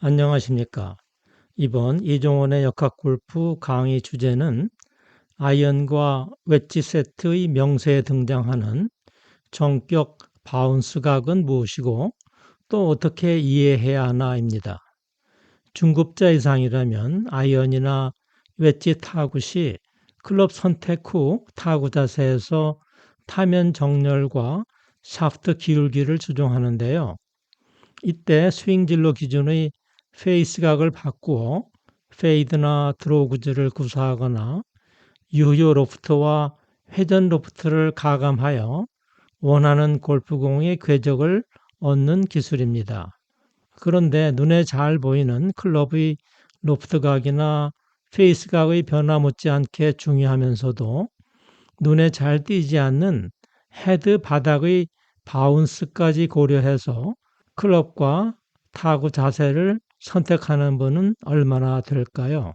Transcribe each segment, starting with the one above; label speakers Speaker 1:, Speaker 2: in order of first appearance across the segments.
Speaker 1: 안녕하십니까. 이번 이종원의 역학골프 강의 주제는 아이언과 웨지 세트의 명세에 등장하는 정격 바운스 각은 무엇이고 또 어떻게 이해해야 하나입니다. 중급자 이상이라면 아이언이나 웨지 타구 시 클럽 선택 후 타구 자세에서 타면 정렬과 샤프트 기울기를 조정하는데요. 이때 스윙 진로 기준의 페이스각을 바꾸어 페이드나 드로그즈를 구사하거나 유효 로프트와 회전 로프트를 가감하여 원하는 골프공의 궤적을 얻는 기술입니다. 그런데 눈에 잘 보이는 클럽의 로프트각이나 페이스각의 변화 못지않게 중요하면서도 눈에 잘 띄지 않는 헤드 바닥의 바운스까지 고려해서 클럽과 타구 자세를 선택하는 분은 얼마나 될까요?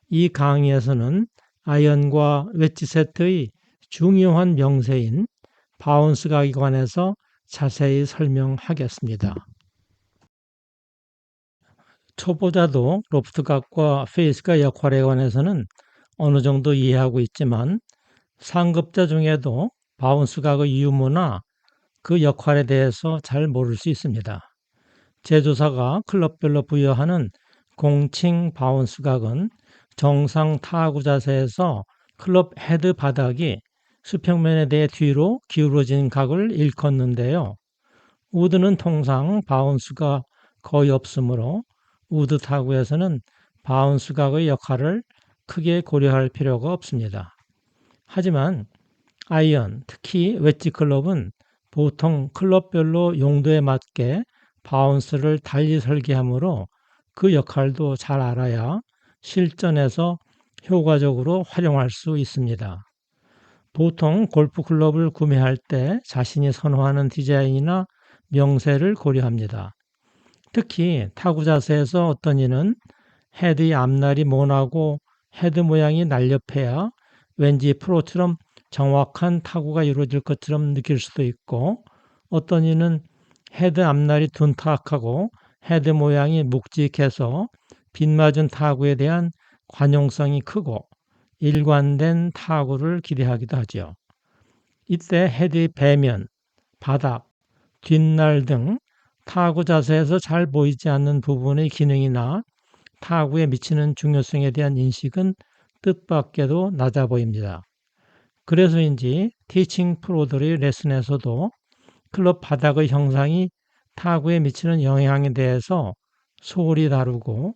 Speaker 1: 이 강의에서는 아이언과 웨지 세트의 중요한 명세인 바운스 각에 관해서 자세히 설명하겠습니다. 초보자도 로프트 각과 페이스각 역할에 관해서는 어느 정도 이해하고 있지만 상급자 중에도 바운스 각의 유무나 그 역할에 대해서 잘 모를 수 있습니다. 제조사가 클럽별로 부여하는 공칭 바운스 각은 정상 타구 자세에서 클럽 헤드 바닥이 수평면에 대해 뒤로 기울어진 각을 일컫는데요. 우드는 통상 바운스가 거의 없으므로 우드 타구에서는 바운스 각의 역할을 크게 고려할 필요가 없습니다. 하지만 아이언, 특히 웨지 클럽은 보통 클럽별로 용도에 맞게 바운스를 달리 설계하므로 그 역할도 잘 알아야 실전에서 효과적으로 활용할 수 있습니다. 보통 골프 클럽을 구매할 때 자신이 선호하는 디자인이나 명세를 고려합니다. 특히 타구 자세에서 어떤 이는 헤드의 앞날이 모나고 헤드 모양이 날렵해야 왠지 프로처럼 정확한 타구가 이루어질 것처럼 느낄 수도 있고, 어떤 이는 헤드 앞날이 둔탁하고 헤드 모양이 묵직해서 빗맞은 타구에 대한 관용성이 크고 일관된 타구를 기대하기도 하죠. 이때 헤드의 배면, 바닥, 뒷날 등 타구 자세에서 잘 보이지 않는 부분의 기능이나 타구에 미치는 중요성에 대한 인식은 뜻밖에도 낮아 보입니다. 그래서인지 티칭 프로들의 레슨에서도 클럽 바닥의 형상이 타구에 미치는 영향에 대해서 소홀히 다루고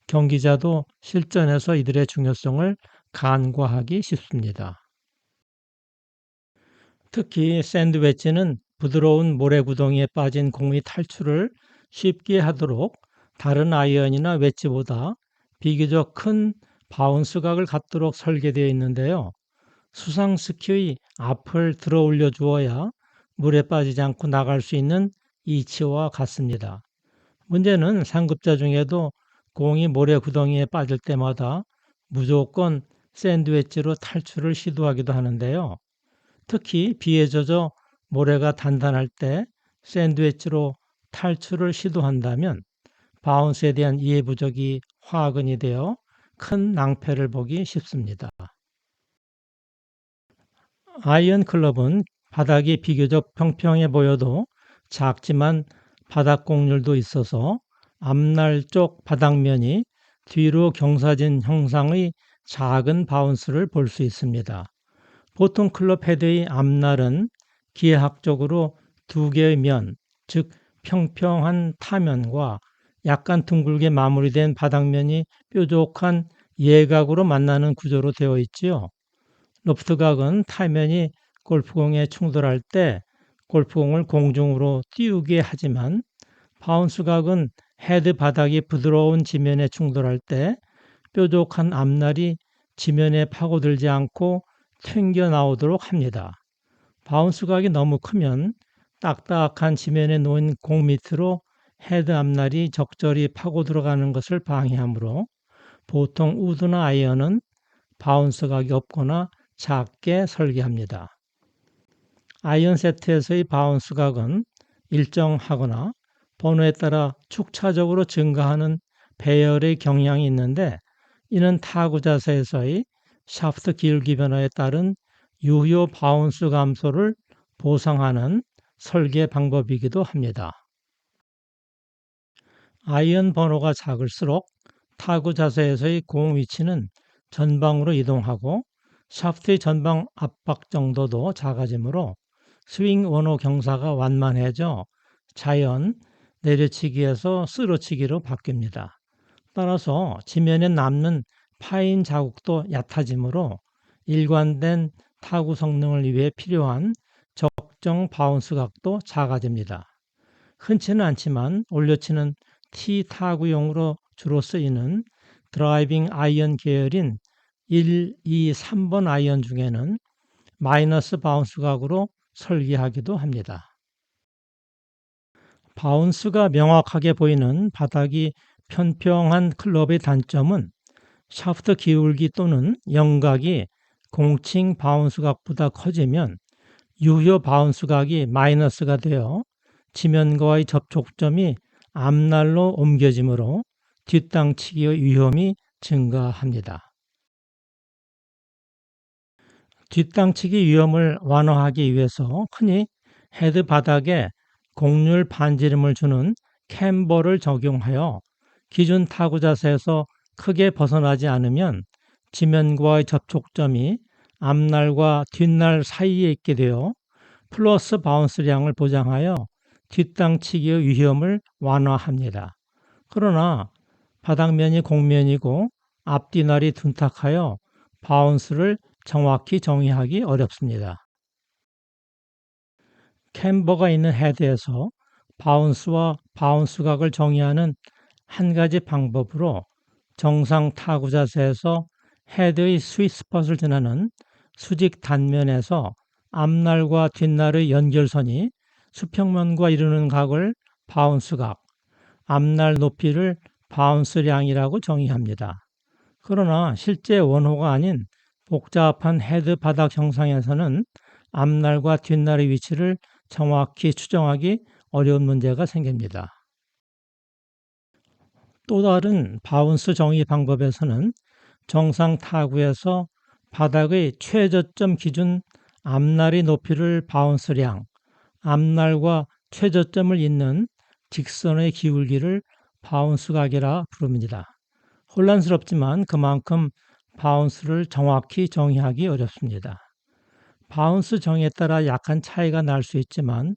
Speaker 1: 경기자도 실전에서 이들의 중요성을 간과하기 쉽습니다. 특히 샌드 웨지는 부드러운 모래 구덩이에 빠진 공의 탈출을 쉽게 하도록 다른 아이언이나 웨지보다 비교적 큰 바운스 각을 갖도록 설계되어 있는데요. 수상 스키의 앞을 들어 올려 주어야 물에 빠지지 않고 나갈 수 있는 이치와 같습니다. 문제는 상급자 중에도 공이 모래 구덩이에 빠질 때마다 무조건 샌드웨지로 탈출을 시도하기도 하는데요. 특히 비에 젖어 모래가 단단할 때 샌드웨지로 탈출을 시도한다면 바운스에 대한 이해 부족이 화근이 되어 큰 낭패를 보기 쉽습니다. 아이언 클럽은 바닥이 비교적 평평해 보여도 작지만 바닥 곡률도 있어서 앞날 쪽 바닥면이 뒤로 경사진 형상의 작은 바운스를 볼 수 있습니다. 보통 클럽 헤드의 앞날은 기하학적으로 두 개의 면, 즉 평평한 타면과 약간 둥글게 마무리된 바닥면이 뾰족한 예각으로 만나는 구조로 되어 있지요. 로프트각은 타면이 골프공에 충돌할 때 골프공을 공중으로 띄우게 하지만 바운스각은 헤드 바닥이 부드러운 지면에 충돌할 때 뾰족한 앞날이 지면에 파고들지 않고 튕겨 나오도록 합니다. 바운스각이 너무 크면 딱딱한 지면에 놓인 공 밑으로 헤드 앞날이 적절히 파고 들어가는 것을 방해하므로 보통 우드나 아이언은 바운스각이 없거나 작게 설계합니다. 아이언 세트에서의 바운스각은 일정하거나 번호에 따라 축차적으로 증가하는 배열의 경향이 있는데 이는 타구 자세에서의 샤프트 기울기 변화에 따른 유효 바운스 감소를 보상하는 설계 방법이기도 합니다. 아이언 번호가 작을수록 타구 자세에서의 공 위치는 전방으로 이동하고 샤프트의 전방 압박 정도도 작아지므로 스윙 원호 경사가 완만해져 자연 내려치기에서 쓰러치기로 바뀝니다. 따라서 지면에 남는 파인 자국도 얕아지므로 일관된 타구 성능을 위해 필요한 적정 바운스 각도 작아집니다. 흔치는 않지만 올려치는 티 타구용으로 주로 쓰이는 드라이빙 아이언 계열인 1, 2, 3번 아이언 중에는 마이너스 바운스 각으로 설계하기도 합니다. 바운스가 명확하게 보이는 바닥이 평평한 클럽의 단점은 샤프트 기울기 또는 영각이 공칭 바운스 각보다 커지면 유효 바운스 각이 마이너스가 되어 지면과의 접촉점이 앞날로 옮겨지므로 뒷땅치기의 위험이 증가합니다. 뒷땅치기 위험을 완화하기 위해서 흔히 헤드 바닥에 곡률 반지름을 주는 캠버를 적용하여 기준 타구 자세에서 크게 벗어나지 않으면 지면과의 접촉점이 앞날과 뒷날 사이에 있게 되어 플러스 바운스량을 보장하여 뒷땅치기의 위험을 완화합니다. 그러나 바닥면이 곡면이고 앞뒤날이 둔탁하여 바운스를 정확히 정의하기 어렵습니다. 캠버가 있는 헤드에서 바운스와 바운스 각을 정의하는 한 가지 방법으로 정상 타구 자세에서 헤드의 스윗스폿을 지나는 수직 단면에서 앞날과 뒷날의 연결선이 수평면과 이루는 각을 바운스 각, 앞날 높이를 바운스량이라고 정의합니다. 그러나 실제 원호가 아닌 복잡한 헤드 바닥 형상에서는 앞날과 뒷날의 위치를 정확히 추정하기 어려운 문제가 생깁니다. 또 다른 바운스 정의 방법에서는 정상 타구에서 바닥의 최저점 기준 앞날의 높이를 바운스량, 앞날과 최저점을 잇는 직선의 기울기를 바운스 각이라 부릅니다. 혼란스럽지만 그만큼 바운스를 정확히 정의하기 어렵습니다. 바운스 정의에 따라 약간 차이가 날 수 있지만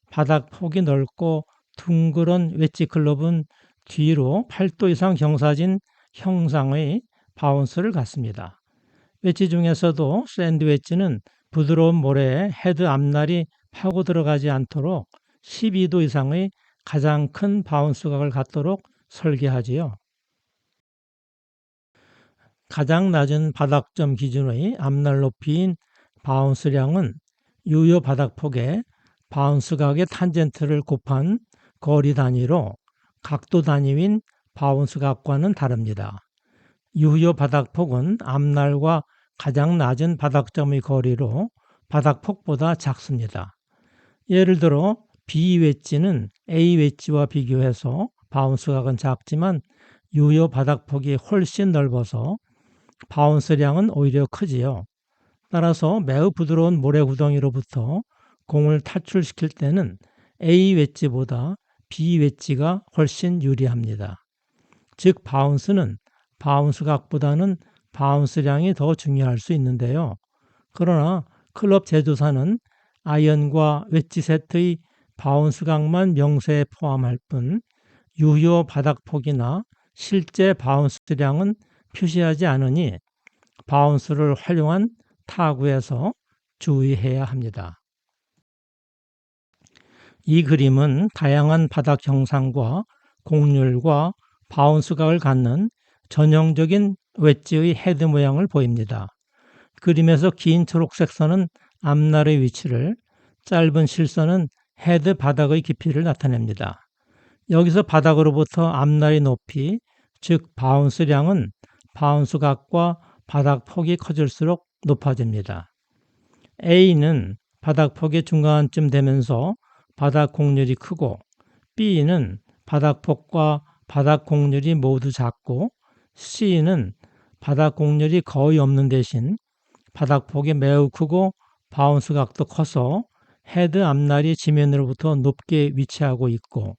Speaker 1: 바닥 폭이 넓고 둥그런 웨지 클럽은 뒤로 8도 이상 경사진 형상의 바운스를 갖습니다. 웨지 중에서도 샌드 웨지는 부드러운 모래에 헤드 앞날이 파고 들어가지 않도록 12도 이상의 가장 큰 바운스 각을 갖도록 설계하지요. 가장 낮은 바닥점 기준의 앞날 높이인 바운스량은 유효 바닥폭에 바운스 각의 탄젠트를 곱한 거리 단위로 각도 단위인 바운스 각과는 다릅니다. 유효 바닥폭은 앞날과 가장 낮은 바닥점의 거리로 바닥폭보다 작습니다. 예를 들어 B 웨지는 A 웨지와 비교해서 바운스 각은 작지만 유효 바닥폭이 훨씬 넓어서 바운스량은 오히려 크지요. 따라서 매우 부드러운 모래 구덩이로부터 공을 탈출시킬 때는 A 웨지보다 B 웨지가 훨씬 유리합니다. 즉 바운스는 바운스 각보다는 바운스량이 더 중요할 수 있는데요. 그러나 클럽 제조사는 아이언과 웨지 세트의 바운스 각만 명세에 포함할 뿐 유효 바닥폭이나 실제 바운스량은 표시하지 않으니 바운스를 활용한 타구에서 주의해야 합니다. 이 그림은 다양한 바닥 형상과 곡률과 바운스 각을 갖는 전형적인 웨지의 헤드 모양을 보입니다. 그림에서 긴 초록색 선은 앞날의 위치를, 짧은 실선은 헤드 바닥의 깊이를 나타냅니다. 여기서 바닥으로부터 앞날의 높이, 즉 바운스량은 바운스 각과 바닥 폭이 커질수록 높아집니다. A는 바닥 폭의 중간쯤 되면서 바닥 곡률이 크고 B는 바닥폭과 바닥 곡률이 모두 작고 C는 바닥 곡률이 거의 없는 대신 바닥폭이 매우 크고 바운스 각도 커서 헤드 앞날이 지면으로부터 높게 위치하고 있고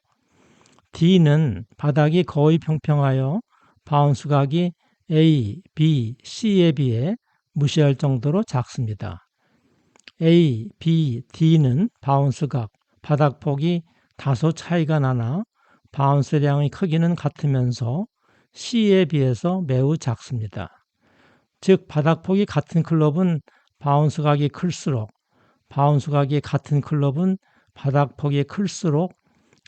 Speaker 1: D는 바닥이 거의 평평하여 바운스 각이 A, B, C에 비해 무시할 정도로 작습니다. A, B, D는 바운스 각, 바닥폭이 다소 차이가 나나 바운스량의 크기는 같으면서 C에 비해서 매우 작습니다. 즉 바닥폭이 같은 클럽은 바운스 각이 클수록 바운스 각이 같은 클럽은 바닥폭이 클수록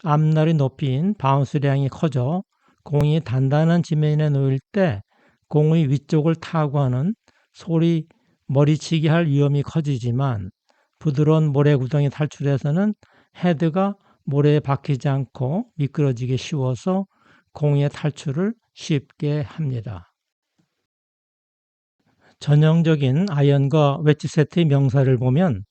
Speaker 1: 앞날의 높이인 바운스량이 커져 공이 단단한 지면에 놓일 때 공의 위쪽을 타고 하는 소리 머리치기 할 위험이 커지지만 부드러운 모래 구덩이 탈출에서는 헤드가 모래에 박히지 않고 미끄러지기 쉬워서 공의 탈출을 쉽게 합니다. 전형적인 아이언과 웨지 세트의 명사를 보면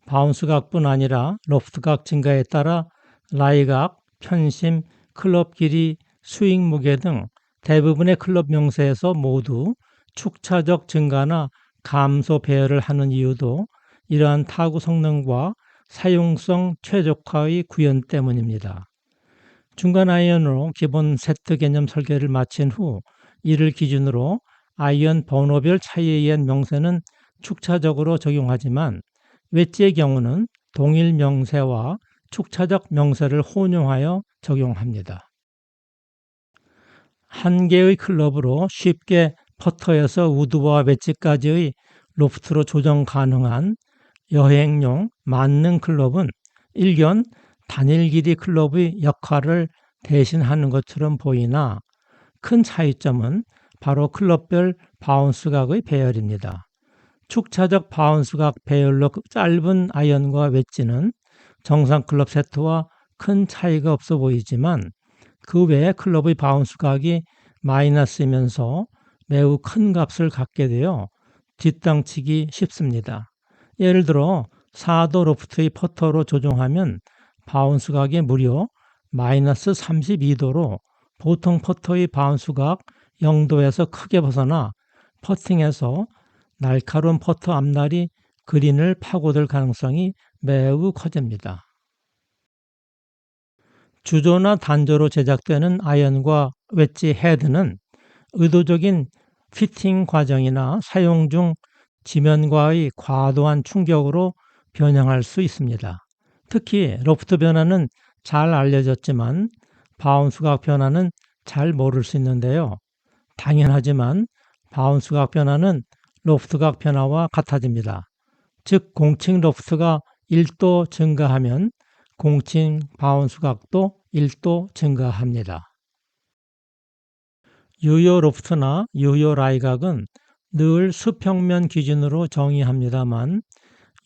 Speaker 1: 바운스 각뿐 아니라 로프트 각 증가에 따라 라이 각, 편심, 클럽 길이, 스윙 무게 등 대부분의 클럽 명세에서 모두 축차적 증가나 감소 배열을 하는 이유도 이러한 타구 성능과 사용성 최적화의 구현 때문입니다. 중간 아이언으로 기본 세트 개념 설계를 마친 후 이를 기준으로 아이언 번호별 차이에 의한 명세는 축차적으로 적용하지만 웨지의 경우는 동일 명세와 축차적 명세를 혼용하여 적용합니다. 한 개의 클럽으로 쉽게 퍼터에서 우드와 웨지까지의 로프트로 조정 가능한 여행용 만능 클럽은 일견 단일 길이 클럽의 역할을 대신하는 것처럼 보이나 큰 차이점은 바로 클럽별 바운스 각의 배열입니다. 축차적 바운스 각 배열로 짧은 아이언과 웨지는 정상 클럽 세트와 큰 차이가 없어 보이지만 그 외에 클럽의 바운스 각이 마이너스이면서 매우 큰 값을 갖게 되어 뒷땅치기 쉽습니다. 예를 들어 4도 로프트의 퍼터로 조종하면 바운스 각이 무려 마이너스 32도로 보통 퍼터의 바운스 각 0도에서 크게 벗어나 퍼팅에서 날카로운 퍼터 앞날이 그린을 파고들 가능성이 매우 커집니다. 주조나 단조로 제작되는 아이언과 웨지 헤드는 의도적인 피팅 과정이나 사용 중 지면과의 과도한 충격으로 변형할 수 있습니다. 특히 로프트 변화는 잘 알려졌지만 바운스 각 변화는 잘 모를 수 있는데요. 당연하지만 바운스 각 변화는 로프트 각 변화와 같아집니다. 즉 공칭 로프트가 1도 증가하면 공칭 바운스 각도 1도 증가합니다. 유효 로프트나 유효 라이 각은 늘 수평면 기준으로 정의합니다만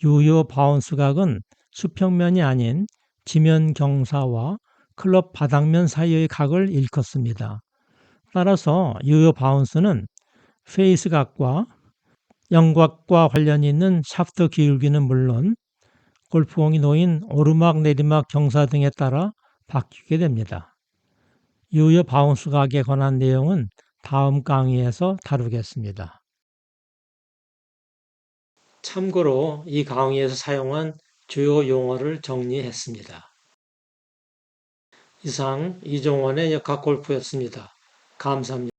Speaker 1: 유효 바운스 각은 수평면이 아닌 지면 경사와 클럽 바닥면 사이의 각을 일컫습니다. 따라서 유효 바운스는 페이스 각과 영곽과 관련이 있는 샤프트 기울기는 물론 골프공이 놓인 오르막 내리막 경사 등에 따라 바뀌게 됩니다. 유효 바운스 각에 관한 내용은 다음 강의에서 다루겠습니다. 참고로 이 강의에서 사용한 주요 용어를 정리했습니다. 이상 이종원의 역학골프였습니다. 감사합니다.